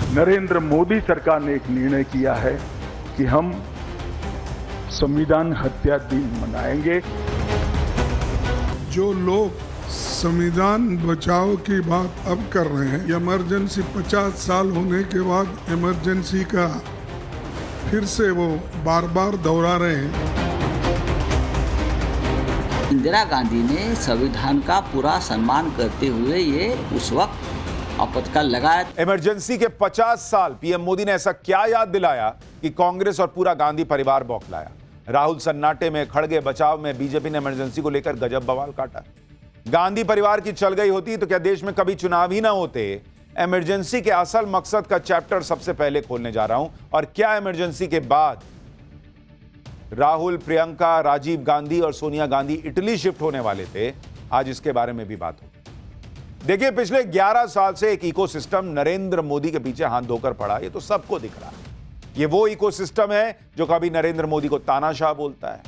नरेंद्र मोदी सरकार ने एक निर्णय किया है कि हम संविधान हत्या दिन मनाएंगे। जो लोग संविधान बचाओ की बात अब कर रहे हैं, इमरजेंसी 50 साल होने के बाद इमरजेंसी का फिर से वो बार बार दोहरा रहे हैं। इंदिरा गांधी ने संविधान का पूरा सम्मान करते हुए ये उस वक्त आपातकाल लगाया। इमरजेंसी के 50 साल पीएम मोदी ने ऐसा क्या याद दिलाया कि कांग्रेस और पूरा गांधी परिवार बौखलाया। राहुल सन्नाटे में, खड़गे बचाव में बीजेपी ने इमरजेंसी को लेकर गजब बवाल काटा। गांधी परिवार की चल गई होती तो क्या देश में कभी चुनाव ही ना होते। इमरजेंसी के असल मकसद का चैप्टर सबसे पहले खोलने जा रहा हूं। और क्या इमरजेंसी के बाद राहुल, प्रियंका, राजीव गांधी और सोनिया गांधी इटली शिफ्ट होने वाले थे, आज इसके बारे में भी बात होगी। देखिए, पिछले 11 साल से एक इकोसिस्टम नरेंद्र मोदी के पीछे हाथ धोकर पड़ा, ये तो सबको दिख रहा है। ये वो इकोसिस्टम है जो कभी नरेंद्र मोदी को तानाशाह बोलता है,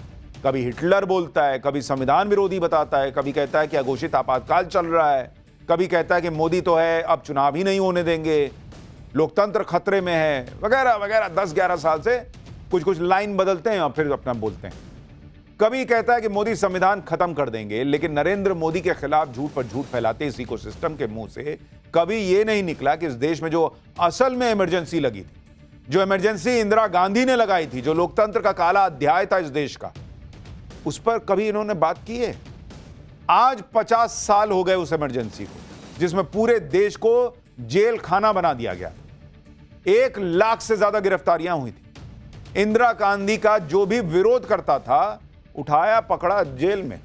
कभी हिटलर बोलता है, कभी संविधान विरोधी बताता है, कभी कहता है कि अघोषित आपातकाल चल रहा है, कभी कहता है कि मोदी तो है, अब चुनाव ही नहीं होने देंगे, लोकतंत्र खतरे में है, वगैरह वगैरह। 10-11 साल से कुछ कुछ लाइन बदलते हैं और फिर अपना बोलते हैं। कभी कहता है कि मोदी संविधान खत्म कर देंगे, लेकिन नरेंद्र मोदी के खिलाफ झूठ पर झूठ फैलाते इस इकोसिस्टम के मुंह से कभी यह नहीं निकला कि इस देश में जो असल में इमरजेंसी लगी थी, जो इमरजेंसी इंदिरा गांधी ने लगाई थी, जो लोकतंत्र का काला अध्याय था इस देश का, उस पर कभी इन्होंने बात की है। आज 50 साल हो गए उस इमरजेंसी को, जिसमें पूरे देश को जेल खाना बना दिया गया। 1 लाख से ज्यादा गिरफ्तारियां हुई थी। इंदिरा गांधी का जो भी विरोध करता था, उठाया, पकड़ा, जेल में।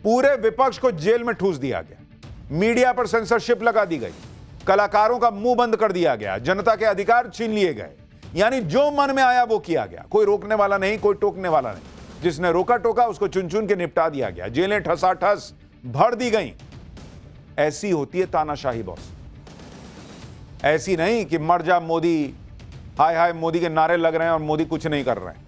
पूरे विपक्ष को जेल में ठूस दिया गया। मीडिया पर सेंसरशिप लगा दी गई, कलाकारों का मुंह बंद कर दिया गया, जनता के अधिकार छीन लिए गए। यानी जो मन में आया वो किया गया, कोई रोकने वाला नहीं, कोई टोकने वाला नहीं। जिसने रोका टोका उसको चुन चुन के निपटा दिया गया, जेलें ठसाठस भर दी गई। ऐसी होती है तानाशाही बॉस। ऐसी नहीं कि मर जा मोदी, हाय हाय मोदी के नारे लग रहे हैं और मोदी कुछ नहीं कर रहे हैं,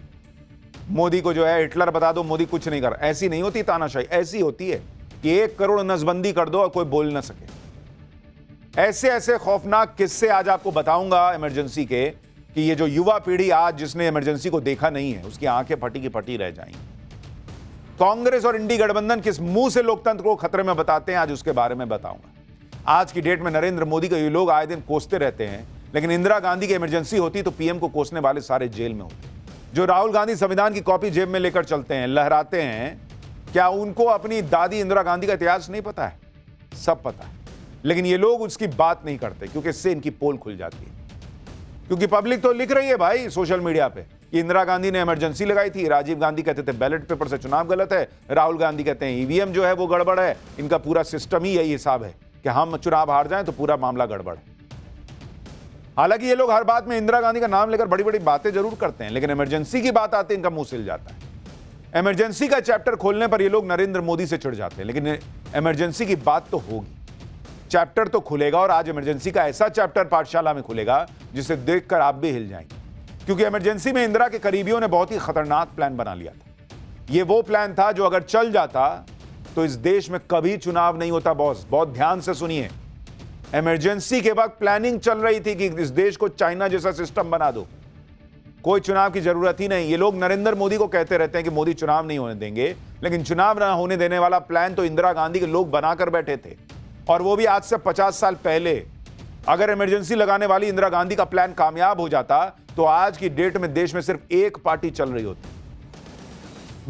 मोदी को जो है हिटलर बता दो, मोदी कुछ नहीं कर रहा। ऐसी नहीं होती तानाशाही। ऐसी होती है कि 1 करोड़ नसबंदी कर दो और कोई बोल ना सके। ऐसे ऐसे खौफनाक किस्से आज आपको बताऊंगा इमरजेंसी के, कि ये जो युवा पीढ़ी आज जिसने इमरजेंसी को देखा नहीं है, उसकी आंखें फटी की फटी रह जाएंगी। कांग्रेस और इंडी गठबंधन किस मुंह से लोकतंत्र को खतरे में बताते हैं, आज उसके बारे में बताऊंगा। आज की डेट में नरेंद्र मोदी को ये लोग आए दिन कोसते रहते हैं, लेकिन इंदिरा गांधी की इमरजेंसी होती तो पीएम को कोसने वाले सारे जेल में होते। जो राहुल गांधी संविधान की कॉपी जेब में लेकर चलते हैं, लहराते हैं, क्या उनको अपनी दादी इंदिरा गांधी का इतिहास नहीं पता है? सब पता है, लेकिन ये लोग उसकी बात नहीं करते, क्योंकि इससे इनकी पोल खुल जाती है। क्योंकि पब्लिक तो लिख रही है भाई सोशल मीडिया पे कि इंदिरा गांधी ने इमरजेंसी लगाई थी, राजीव गांधी कहते थे बैलेट पेपर से चुनाव गलत है, राहुल गांधी कहते हैं ईवीएम जो है वो गड़बड़ है। इनका पूरा सिस्टम ही यही हिसाब है कि हम चुनाव हार जाएं तो पूरा मामला गड़बड़ है। हालांकि ये लोग हर बात में इंदिरा गांधी का नाम लेकर बड़ी बड़ी बातें जरूर करते हैं, लेकिन इमरजेंसी की बात आती है इनका मुंह सिल जाता है। इमरजेंसी का चैप्टर खोलने पर ये लोग नरेंद्र मोदी से चिढ़ जाते हैं, लेकिन इमरजेंसी की बात तो होगी, चैप्टर तो खुलेगा। और आज इमरजेंसी का ऐसा चैप्टर पाठशाला में खुलेगा जिसे देखकर आप भी हिल जाएंगे। क्योंकि इमरजेंसी में इंदिरा के करीबियों ने बहुत ही खतरनाक प्लान बना लिया था। यह वो प्लान था जो अगर चल जाता तो इस देश में कभी चुनाव नहीं होता। बॉस, बहुत ध्यान से सुनिए। इमरजेंसी के वक्त प्लानिंग चल रही थी कि इस देश को चाइना जैसा सिस्टम बना दो, कोई चुनाव की जरूरत ही नहीं। ये लोग नरेंद्र मोदी को कहते रहते हैं कि मोदी चुनाव नहीं होने देंगे, लेकिन चुनाव ना होने देने वाला प्लान तो इंदिरा गांधी के लोग बनाकर बैठे थे, और वो भी आज से 50 साल पहले। अगर इमरजेंसी लगाने वाली इंदिरा गांधी का प्लान कामयाब हो जाता तो आज की डेट में देश में सिर्फ एक पार्टी चल रही होती,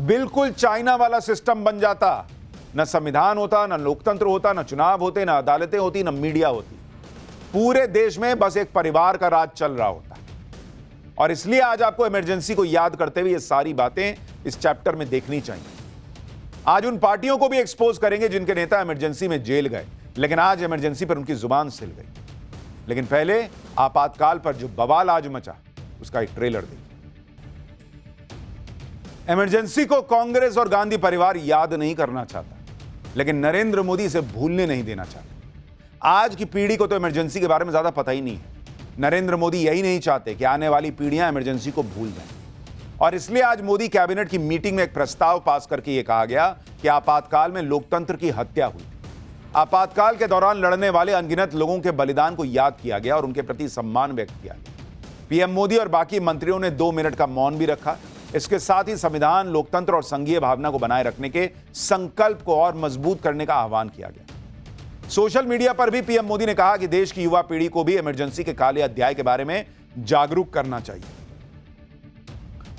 बिल्कुल चाइना वाला सिस्टम बन जाता। न संविधान होता, न लोकतंत्र होता, न चुनाव होते, न अदालतें होती, न मीडिया होती। पूरे देश में बस एक परिवार का राज चल रहा होता। और इसलिए आज आपको इमरजेंसी को याद करते हुए ये सारी बातें इस चैप्टर में देखनी चाहिए। आज उन पार्टियों को भी एक्सपोज करेंगे जिनके नेता इमरजेंसी में जेल गए, लेकिन आज इमरजेंसी पर उनकी जुबान सिल गई। लेकिन पहले आपातकाल पर जो बवाल आज मचा, उसका एक ट्रेलर देखिए। इमरजेंसी को कांग्रेस और गांधी परिवार याद नहीं करना चाहता, लेकिन नरेंद्र मोदी इसे भूलने नहीं देना चाहते। आज की पीढ़ी को तो इमरजेंसी के बारे में ज्यादा पता ही नहीं है। नरेंद्र मोदी यही नहीं चाहते कि आने वाली पीढ़ियां इमरजेंसी को भूल जाएं। और इसलिए आज मोदी कैबिनेट की मीटिंग में एक प्रस्ताव पास करके यह कहा गया कि आपातकाल में लोकतंत्र की हत्या हुई। आपातकाल के दौरान लड़ने वाले अनगिनत लोगों के बलिदान को याद किया गया और उनके प्रति सम्मान व्यक्त किया गया। पीएम मोदी और बाकी मंत्रियों ने 2 मिनट का मौन भी रखा। इसके साथ ही संविधान, लोकतंत्र और संघीय भावना को बनाए रखने के संकल्प को और मजबूत करने का आह्वान किया गया। सोशल मीडिया पर भी पीएम मोदी ने कहा कि देश की युवा पीढ़ी को भी इमरजेंसी के काले अध्याय के बारे में जागरूक करना चाहिए।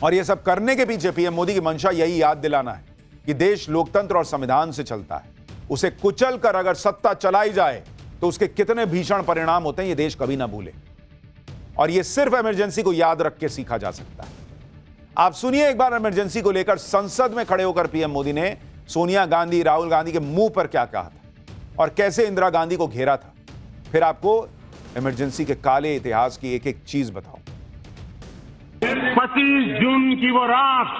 और यह सब करने के पीछे पीएम मोदी की मंशा यही याद दिलाना है कि देश लोकतंत्र और संविधान से चलता है। उसे कुचल कर अगर सत्ता चलाई जाए तो उसके कितने भीषण परिणाम होते हैं ये देश कभी ना भूले। और यह सिर्फ इमरजेंसी को याद रख के सीखा जा सकता है। आप सुनिए एक बार इमरजेंसी को लेकर संसद में खड़े होकर पीएम मोदी ने सोनिया गांधी, राहुल गांधी के मुंह पर क्या कहा था और कैसे इंदिरा गांधी को घेरा था। फिर आपको इमरजेंसी के काले इतिहास की एक एक चीज बताऊं। 25 जून की वो रात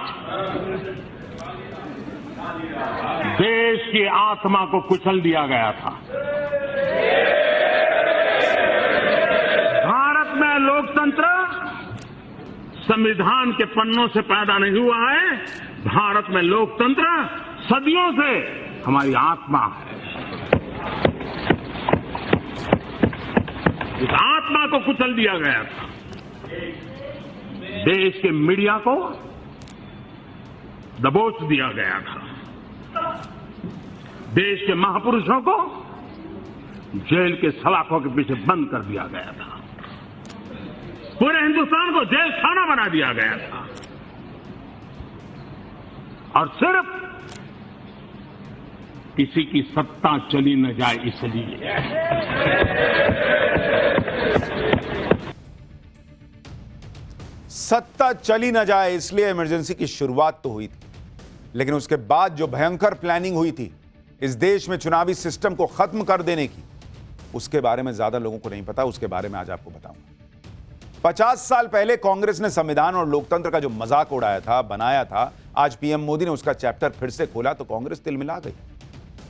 देश की आत्मा को कुचल दिया गया था। भारत में लोकतंत्र संविधान के पन्नों से पैदा नहीं हुआ है। भारत में लोकतंत्र सदियों से हमारी आत्मा है। इस आत्मा को कुचल दिया गया था। देश के मीडिया को दबोच दिया गया था। देश के महापुरुषों को जेल के सलाखों के पीछे बंद कर दिया गया था। पूरे हिंदुस्तान को जेल खाना बना दिया गया था। और सिर्फ किसी की सत्ता चली न जाए इसलिए। सत्ता चली न जाए इसलिए इमरजेंसी की शुरुआत तो हुई थी, लेकिन उसके बाद जो भयंकर प्लानिंग हुई थी इस देश में चुनावी सिस्टम को खत्म कर देने की, उसके बारे में ज्यादा लोगों को नहीं पता। उसके बारे में आज आपको बताऊंगा। 50 साल पहले कांग्रेस ने संविधान और लोकतंत्र का जो मजाक उड़ाया था, बनाया था, आज पीएम मोदी ने उसका चैप्टर फिर से खोला तो कांग्रेस तिलमिला गई।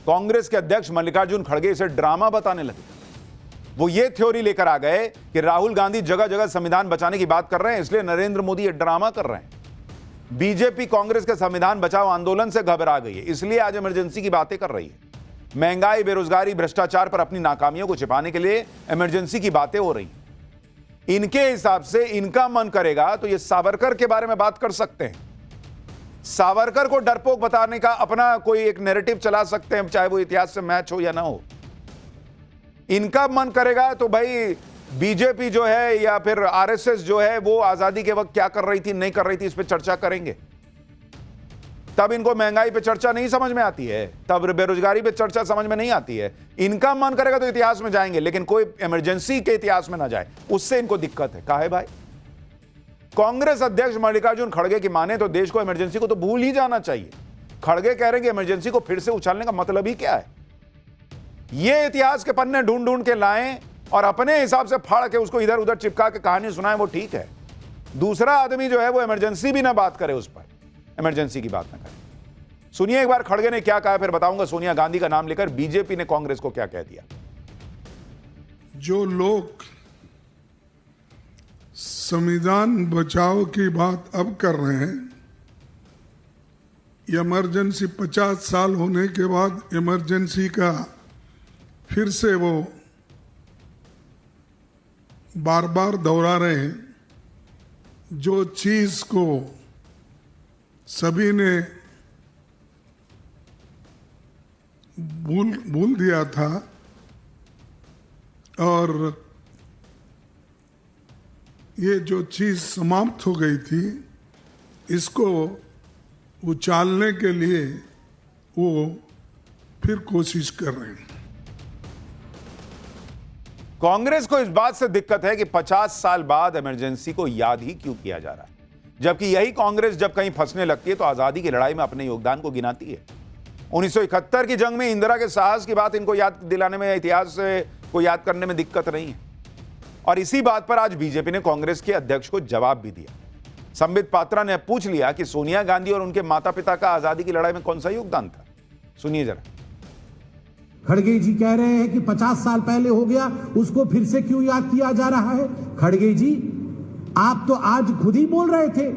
कांग्रेस के अध्यक्ष मल्लिकार्जुन खड़गे इसे ड्रामा बताने लगे। वो ये थ्योरी लेकर आ गए कि राहुल गांधी जगह जगह संविधान बचाने की बात कर रहे हैं, इसलिए नरेंद्र मोदी ये ड्रामा कर रहे हैं। बीजेपी कांग्रेस के संविधान बचाओ आंदोलन से घबरा गई है, इसलिए आज इमरजेंसी की बातें कर रही है। महंगाई, बेरोजगारी, भ्रष्टाचार पर अपनी नाकामियों को छिपाने के लिए इमरजेंसी की बातें हो रही हैं। इनके हिसाब से इनका मन करेगा तो ये सावरकर के बारे में बात कर सकते हैं। सावरकर को डरपोक बताने का अपना कोई एक नैरेटिव चला सकते हैं, चाहे वो इतिहास से मैच हो या ना हो। इनका मन करेगा तो भाई बीजेपी जो है या फिर आरएसएस जो है वो आजादी के वक्त क्या कर रही थी, नहीं कर रही थी, इस पे चर्चा करेंगे। तब इनको महंगाई पे चर्चा नहीं समझ में आती है, तब बेरोजगारी पे चर्चा समझ में नहीं आती है। इनका मन करेगा तो इतिहास में जाएंगे, लेकिन कोई इमरजेंसी के इतिहास में ना जाए, उससे इनको दिक्कत है। काहे भाई? कांग्रेस अध्यक्ष मल्लिकार्जुन खड़गे की माने तो देश को इमरजेंसी को तो भूल ही जाना चाहिए। खड़गे कह रहे हैं कि इमरजेंसी को फिर से उछालने का मतलब ही क्या है? ये इतिहास के पन्ने ढूंढ ढूंढ के लाएं और अपने हिसाब से फाड़ के उसको इधर उधर चिपका के कहानी सुनाएं, वो ठीक है। दूसरा आदमी जो है वो इमरजेंसी भी ना बात करे, उस पर इमरजेंसी की बात ना करे। सुनिए एक बार खड़गे ने क्या कहा, फिर बताऊंगा सोनिया गांधी का नाम लेकर बीजेपी ने कांग्रेस को क्या कह दिया। जो लोग संविधान बचाओ की बात अब कर रहे हैं, इमरजेंसी 50 साल होने के बाद इमरजेंसी का फिर से वो बार बार दोहरा रहे हैं। जो चीज को सभी ने भूल दिया था और ये जो चीज समाप्त हो गई थी, इसको उछालने के लिए वो फिर कोशिश कर रहे हैं। कांग्रेस को इस बात से दिक्कत है कि 50 साल बाद इमरजेंसी को याद ही क्यों किया जा रहा है, जबकि यही कांग्रेस जब कहीं फंसने लगती है तो आजादी की लड़ाई में अपने योगदान को गिनाती है। 1971 की जंग में इंदिरा के साहस की बात इनको याद दिलाने में, इतिहास को याद करने में दिक्कत नहीं है। और इसी बात पर आज बीजेपी ने कांग्रेस के अध्यक्ष को जवाब भी दिया। संबित पात्रा ने पूछ लिया कि सोनिया गांधी और उनके माता पिता का आजादी की लड़ाई में कौन सा योगदान था। सुनिए जरा। खड़गे जी कह रहे हैं कि 50 साल पहले हो गया, उसको फिर से क्यों याद किया जा रहा है? खड़गे जी, आप तो आज खुद ही बोल रहे थे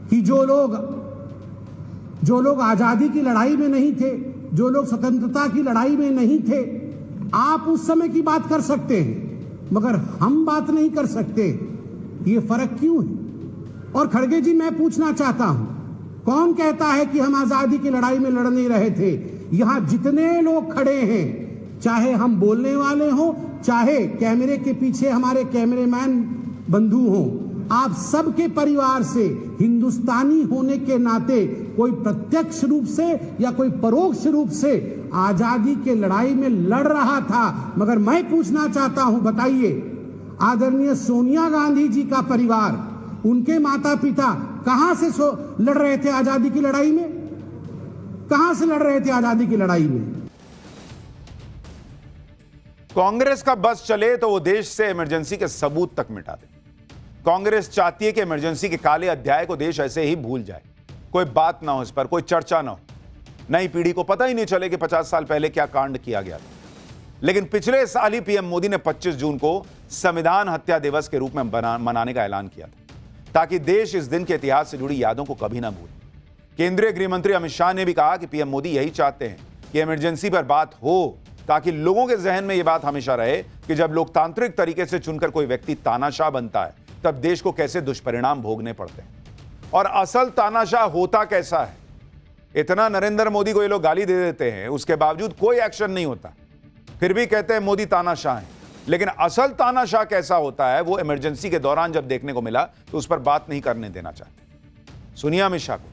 कि जो लोग आजादी की लड़ाई में नहीं थे, जो लोग स्वतंत्रता की लड़ाई में नहीं थे, आप उस समय की बात कर सकते हैं, मगर हम बात नहीं कर सकते। ये फर्क क्यों है? और खड़गे जी, मैं पूछना चाहता हूं, कौन कहता है कि हम आजादी की लड़ाई में लड़ नहीं रहे थे? यहां जितने लोग खड़े हैं, चाहे हम बोलने वाले हों, चाहे कैमरे के पीछे हमारे कैमरेमैन बंधु हों, आप सबके परिवार से हिंदुस्तानी होने के नाते कोई प्रत्यक्ष रूप से या कोई परोक्ष रूप से आजादी के लड़ाई में लड़ रहा था। मगर मैं पूछना चाहता हूं, बताइए, आदरणीय सोनिया गांधी जी का परिवार, उनके माता पिता कहां से लड़ रहे थे आजादी की लड़ाई में? कहां से लड़ रहे थे आजादी की लड़ाई में? कांग्रेस का बस चले तो वो देश से इमरजेंसी के सबूत तक मिटा दे। कांग्रेस चाहती है कि इमरजेंसी के काले अध्याय को देश ऐसे ही भूल जाए, कोई बात ना हो इस पर, कोई चर्चा ना हो, नई पीढ़ी को पता ही नहीं चले कि 50 साल पहले क्या कांड किया गया था। लेकिन पिछले साल ही पीएम मोदी ने 25 जून को संविधान हत्या दिवस के रूप में मनाने का ऐलान किया था, ताकि देश इस दिन के इतिहास से जुड़ी यादों को कभी ना भूले। केंद्रीय गृह मंत्री अमित शाह ने भी कहा कि पीएम मोदी यही चाहते हैं कि इमरजेंसी पर बात हो, ताकि लोगों के जहन में यह बात हमेशा रहे कि जब लोकतांत्रिक तरीके से चुनकर कोई व्यक्ति तानाशाह बनता है, तब देश को कैसे दुष्परिणाम भोगने पड़ते हैं और असल तानाशाह होता कैसा है। इतना नरेंद्र मोदी को ये लोग गाली दे देते हैं, उसके बावजूद कोई एक्शन नहीं होता, फिर भी कहते हैं मोदी तानाशाह है। लेकिन असल तानाशाह कैसा होता है, वो इमरजेंसी के दौरान जब देखने को मिला तो उस पर बात नहीं करने देना चाहते। सुनिए अमित शाह को।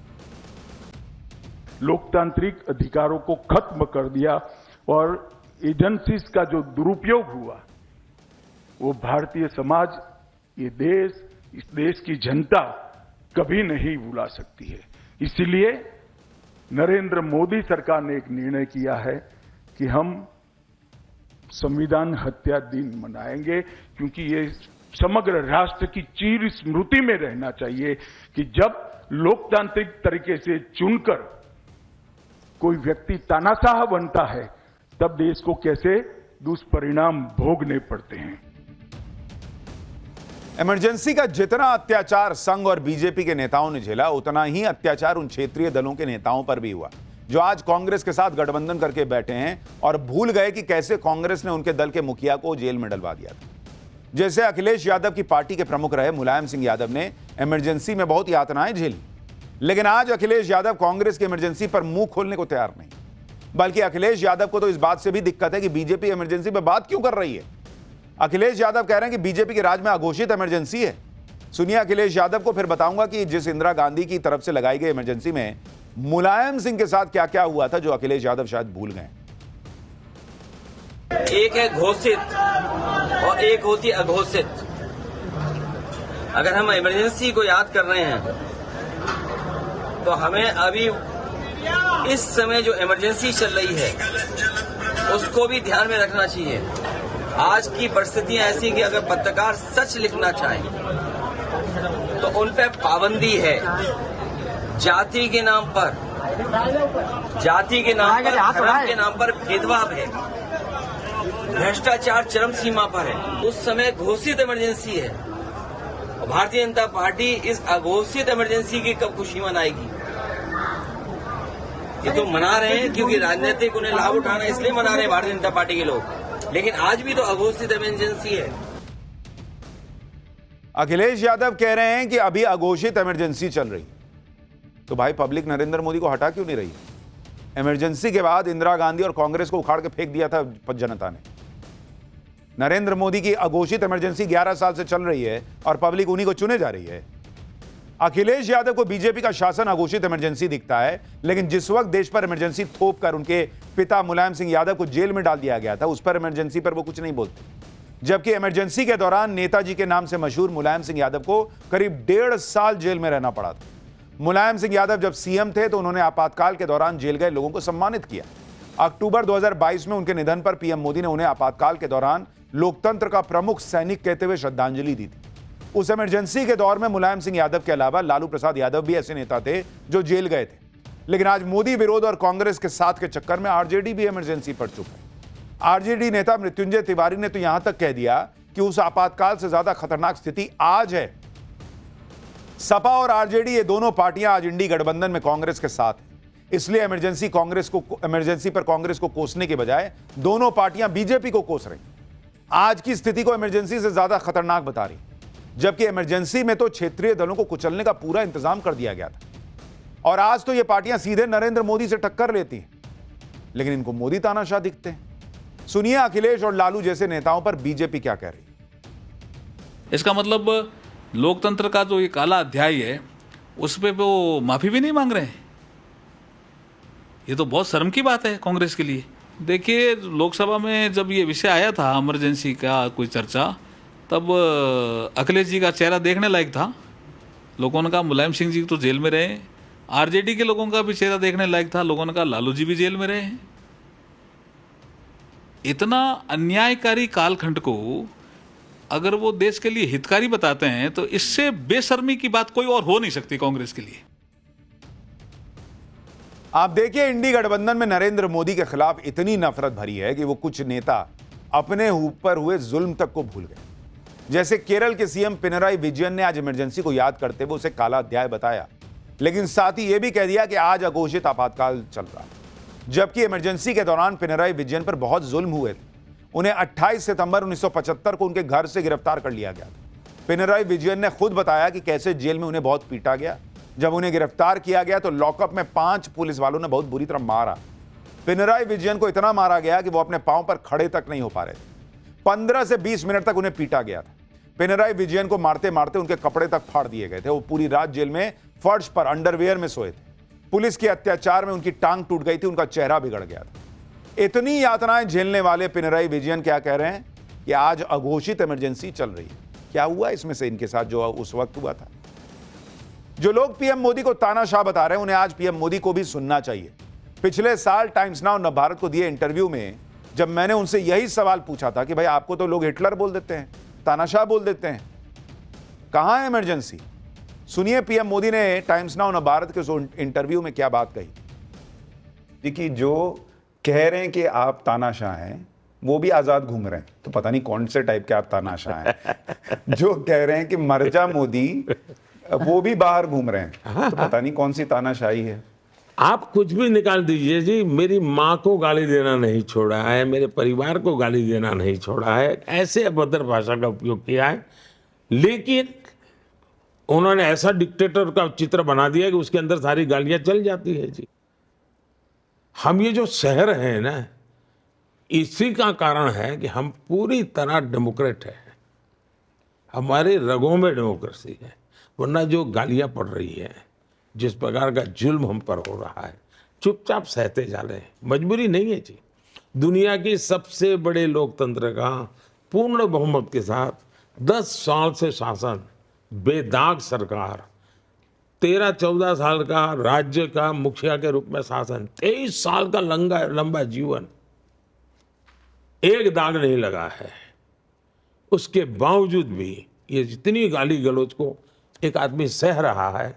लोकतांत्रिक अधिकारों को खत्म कर दिया और एजेंसीज का जो दुरुपयोग हुआ, वो भारतीय समाज, ये देश, इस देश की जनता कभी नहीं भुला सकती है। इसीलिए नरेंद्र मोदी सरकार ने एक निर्णय किया है कि हम संविधान हत्या दिन मनाएंगे, क्योंकि ये समग्र राष्ट्र की चिर स्मृति में रहना चाहिए कि जब लोकतांत्रिक तरीके से चुनकर कोई व्यक्ति तानाशाह बनता है, तब देश को कैसे दुष्परिणाम भोगने पड़ते हैं। इमरजेंसी का जितना अत्याचार संघ और बीजेपी के नेताओं ने झेला, उतना ही अत्याचार उन क्षेत्रीय दलों के नेताओं पर भी हुआ, जो आज कांग्रेस के साथ गठबंधन करके बैठे हैं और भूल गए कि कैसे कांग्रेस ने उनके दल के मुखिया को जेल में डलवा दिया था। जैसे अखिलेश यादव की पार्टी के प्रमुख रहे मुलायम सिंह यादव ने इमरजेंसी में बहुत यातनाएं झेली, लेकिन आज अखिलेश यादव कांग्रेस की इमरजेंसी पर मुंह खोलने को तैयार नहीं। बल्कि अखिलेश यादव को तो इस बात से भी दिक्कत है कि बीजेपी इमरजेंसी पर बात क्यों कर रही है। अखिलेश यादव कह रहे हैं कि बीजेपी के राज में अघोषित इमरजेंसी है। सुनिए अखिलेश यादव को, फिर बताऊंगा कि जिस इंदिरा गांधी की तरफ से लगाई गई इमरजेंसी में मुलायम सिंह के साथ क्या क्या हुआ था, जो अखिलेश यादव शायद भूल गए। एक है घोषित और एक होती अघोषित। अगर हम इमरजेंसी को याद कर रहे हैं तो हमें अभी इस समय जो इमरजेंसी चल रही है उसको भी ध्यान में रखना चाहिए। आज की परिस्थितियां ऐसी कि अगर पत्रकार सच लिखना चाहें तो उन पर पाबंदी है। जाति के नाम पर, धर्म के नाम पर भेदभाव है, भ्रष्टाचार चरम सीमा पर है। उस समय घोषित इमरजेंसी है और भारतीय जनता पार्टी इस अघोषित इमरजेंसी की कब खुशी मनाएगी? ये तो मना रहे हैं क्योंकि राजनीतिक उन्हें लाभ उठाना, इसलिए मना रहे हैं भारतीय जनता पार्टी के लोग, लेकिन आज भी तो अघोषित इमरजेंसी है। अखिलेश यादव कह रहे हैं कि अभी अघोषित इमरजेंसी चल रही, तो भाई पब्लिक नरेंद्र मोदी को हटा क्यों नहीं रही? इमरजेंसी के बाद इंदिरा गांधी और कांग्रेस को उखाड़ के फेंक दिया था जनता ने। नरेंद्र मोदी की अघोषित इमरजेंसी 11 साल से चल रही है और पब्लिक उन्हीं को चुने जा रही है। अखिलेश यादव को बीजेपी का शासन अघोषित इमरजेंसी दिखता है, लेकिन जिस वक्त देश पर इमरजेंसी थोप कर उनके पिता मुलायम सिंह यादव को जेल में डाल दिया गया था, उस पर इमरजेंसी पर वो कुछ नहीं बोलते। जबकि इमरजेंसी के दौरान नेताजी के नाम से मशहूर मुलायम सिंह यादव को करीब 1.5 साल जेल में रहना पड़ा था। मुलायम सिंह यादव जब सीएम थे तो उन्होंने आपातकाल के दौरान जेल गए लोगों को सम्मानित किया। अक्टूबर 2022 में उनके निधन पर पीएम मोदी ने उन्हें आपातकाल के दौरान लोकतंत्र का प्रमुख सैनिक कहते हुए श्रद्धांजलि दी थी। उस इमरजेंसी के दौर में मुलायम सिंह यादव के अलावा लालू प्रसाद यादव भी ऐसे नेता थे जो जेल गए थे। लेकिन आज मोदी विरोध और कांग्रेस के साथ के चक्कर में आरजेडी भी इमरजेंसी पर चुप है। आरजेडी नेता मृत्युंजय तिवारी ने तो यहां तक कह दिया कि उस आपातकाल से ज्यादा खतरनाक स्थिति आज है। सपा और आरजेडी, ये दोनों पार्टियां आज इंडी गठबंधन में कांग्रेस के साथ हैं। इसलिए इमरजेंसी पर कांग्रेस को कोसने के बजाय दोनों पार्टियां बीजेपी को कोस रही। आज की स्थिति को इमरजेंसी से ज्यादा खतरनाक बता रही, जबकि इमरजेंसी में तो क्षेत्रीय दलों को कुचलने का पूरा इंतजाम कर दिया गया था और आज तो ये पार्टियां सीधे नरेंद्र मोदी से टक्कर लेती हैं, लेकिन इनको मोदी तानाशाह दिखते हैं। सुनिए अखिलेश और लालू जैसे नेताओं पर बीजेपी क्या कह रही है। इसका मतलब लोकतंत्र का जो ये काला अध्याय है उस पे वो माफी भी नहीं मांग रहे हैं। ये तो बहुत शर्म की बात है कांग्रेस के लिए। देखिए, लोकसभा में जब ये विषय आया था इमरजेंसी का कोई चर्चा, तब अखिलेश जी का चेहरा देखने लायक था। लोगों ने कहा मुलायम सिंह जी तो जेल में रहे, आरजेडी के लोगों का भी चेहरा देखने लायक था। लोगों ने कहा लालू जी भी जेल में रहे हैं। इतना अन्यायकारी कालखंड को अगर वो देश के लिए हितकारी बताते हैं तो इससे बेशर्मी की बात कोई और हो नहीं सकती कांग्रेस के लिए। आप देखिए, इंडी गठबंधन में नरेंद्र मोदी के खिलाफ इतनी नफरत भरी है कि वो कुछ नेता अपने ऊपर हुए जुल्म तक को भूल गए। जैसे केरल के सीएम पिनराई विजयन ने आज इमरजेंसी को याद करते हुए उसे काला अध्याय बताया, लेकिन साथ ही यह भी कह दिया कि आज अघोषित आपातकाल चल रहा है। जबकि इमरजेंसी के दौरान पिनराई विजयन पर बहुत जुल्म हुए थे। उन्हें 28 सितंबर 1975 को उनके घर से गिरफ्तार कर लिया गया था। पिनराई विजयन ने खुद बताया कि कैसे जेल में उन्हें बहुत पीटा गया। जब उन्हें गिरफ्तार किया गया तो लॉकअप में 5 पुलिस वालों ने बहुत बुरी तरह मारा। पिनराई विजयन को इतना मारा गया कि वो अपने पांव पर खड़े तक नहीं हो पा रहे थे। 15 से 20 मिनट तक उन्हें पीटा गया था। पिनराई विजयन को मारते मारते उनके कपड़े तक फाड़ दिए गए थे। वो पूरी रात जेल में फर्श पर अंडरवियर में सोए थे। पुलिस के अत्याचार में उनकी टांग टूट गई थी, उनका चेहरा बिगड़ गया था। इतनी यातनाएं झेलने वाले पिनराई विजयन क्या कह रहे हैं कि आज अघोषित इमरजेंसी चल रही है। क्या हुआ इसमें से इनके साथ जो उस वक्त हुआ था? जो लोग पीएम मोदी को तानाशाह बता रहे हैं, उन्हें आज पीएम मोदी को भी सुनना चाहिए। पिछले साल टाइम्स नाउ नवभारत को दिए इंटरव्यू में जब मैंने उनसे यही सवाल पूछा था कि भाई आपको तो लोग हिटलर बोल देते हैं, तानाशाह बोल देते हैं, कहां है इमरजेंसी? सुनिए पीएम मोदी ने टाइम्स नाउ नवभारत के इंटरव्यू में क्या बात कही। देखिए, जो कह रहे हैं कि आप तानाशाह हैं वो भी आजाद घूम रहे हैं, तो पता नहीं कौन से टाइप के आप तानाशाह हैं। जो कह रहे हैं कि मर जा मोदी, वो भी बाहर घूम रहे हैं, तो पता नहीं कौन सी तानाशाही है। आप कुछ भी निकाल दीजिए जी, मेरी माँ को गाली देना नहीं छोड़ा है, मेरे परिवार को गाली देना नहीं छोड़ा है, ऐसे अभद्र भाषा का उपयोग किया है। लेकिन उन्होंने ऐसा डिक्टेटर का चित्र बना दिया कि उसके अंदर सारी गालियां चल जाती है जी। हम ये जो शहर है ना, इसी का कारण है कि हम पूरी तरह डेमोक्रेट है, हमारे रगों में डेमोक्रेसी है। वरना जो गालियां पड़ रही है, जिस प्रकार का जुल्म हम पर हो रहा है, चुपचाप सहते जा रहे हैं, मजबूरी नहीं है जी। दुनिया के सबसे बड़े लोकतंत्र का पूर्ण बहुमत के साथ 10 साल से शासन, बेदाग सरकार, 13-14 साल का राज्य का मुखिया के रूप में शासन, 23 साल का लंबा जीवन, एक दाग नहीं लगा है। उसके बावजूद भी ये जितनी गाली गलौज को एक आदमी सह रहा है,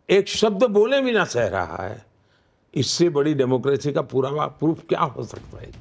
एक शब्द बोले भी ना सह रहा है, इससे बड़ी डेमोक्रेसी का पूरा प्रूफ क्या हो सकता है?